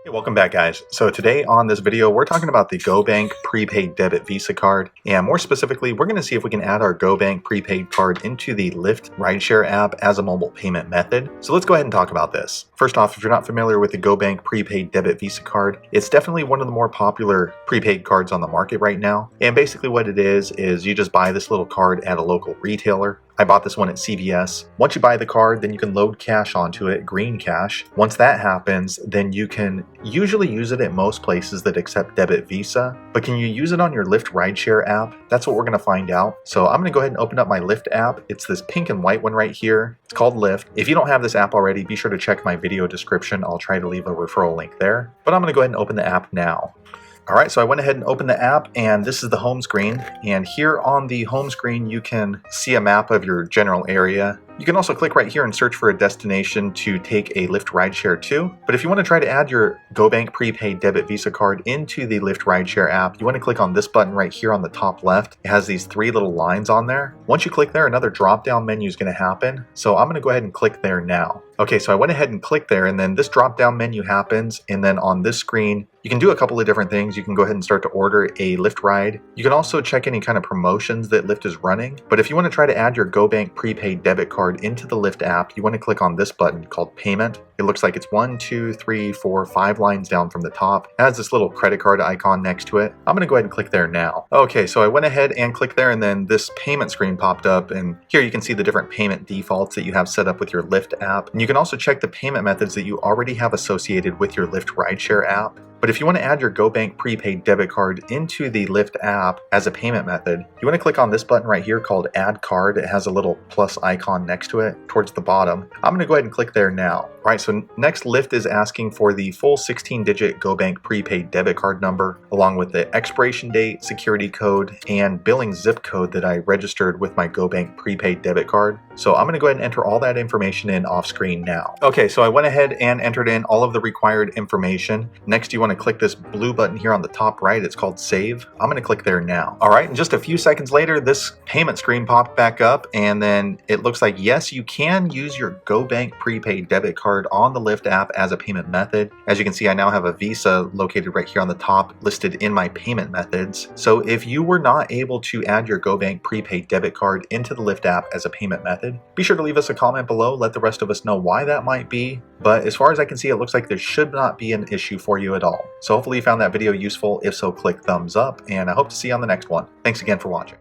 Hey, welcome back, guys. So today on this video, we're talking about the GOBANK Prepaid Debit Visa card. And more specifically, we're going to see if we can add our GOBANK prepaid card into the Lyft rideshare app as a mobile payment method. So let's go ahead and talk about this. First off, if you're not familiar with the GOBANK Prepaid Debit Visa card, it's definitely one of the more popular prepaid cards on the market right now. And basically what it is you just buy this little card at a local retailer. I bought this one at CVS. Once you buy the card, then you can load cash onto it, green cash. Once that happens, then you can usually use it at most places that accept debit Visa. But can you use it on your Lyft rideshare app? That's what we're going to find out. So I'm going to go ahead and open up my Lyft app. It's this pink and white one right here. It's called Lyft. If you don't have this app already, be sure to check my video description. I'll try to leave a referral link there. But I'm going to go ahead and open the app now. All right, so I went ahead and opened the app, and this is the home screen. And here on the home screen, you can see a map of your general area. You can also click right here and search for a destination to take a Lyft rideshare to. But if you want to try to add your GOBANK Prepaid Debit Visa card into the Lyft rideshare app, you want to click on this button right here on the top left. It has these three little lines on there. Once you click there, another drop-down menu is going to happen. So I'm going to go ahead and click there now. Okay, so I went ahead and clicked there, and then this drop-down menu happens. And then on this screen, you can do a couple of different things. You can go ahead and start to order a Lyft ride. You can also check any kind of promotions that Lyft is running. But if you want to try to add your GOBANK Prepaid Debit card into the Lyft app, you want to click on this button called Payment. It looks like it's 1, 2, 3, 4, 5 lines down from the top. It has this little credit card icon next to it. I'm going to go ahead and click there now. Okay, so I went ahead and clicked there, and then this payment screen popped up, and here you can see the different payment defaults that you have set up with your Lyft app. And you can also check the payment methods that you already have associated with your Lyft rideshare app. But if you want to add your GOBANK Prepaid Debit card into the Lyft app as a payment method, you want to click on this button right here called Add Card. It has a little plus icon next to it towards the bottom. I'm going to go ahead and click there now. All right, so next Lyft is asking for the full 16-digit GOBANK Prepaid Debit card number, along with the expiration date, security code, and billing zip code that I registered with my GOBANK Prepaid Debit card. So I'm going to go ahead and enter all that information in off screen now. Okay, so I went ahead and entered in all of the required information. Next, you want to click this blue button here on the top right. It's called Save. I'm going to click there now. All right, and just a few seconds later, this payment screen popped back up, and then it looks like, yes, you can use your GOBANK Prepaid Debit card on the Lyft app as a payment method. As you can see, I now have a Visa located right here on the top listed in my payment methods. So if you were not able to add your GOBANK Prepaid Debit card into the Lyft app as a payment method, be sure to leave us a comment below. Let the rest of us know why that might be. But as far as I can see, it looks like there should not be an issue for you at all. So hopefully you found that video useful. If so, click thumbs up, and I hope to see you on the next one. Thanks again for watching.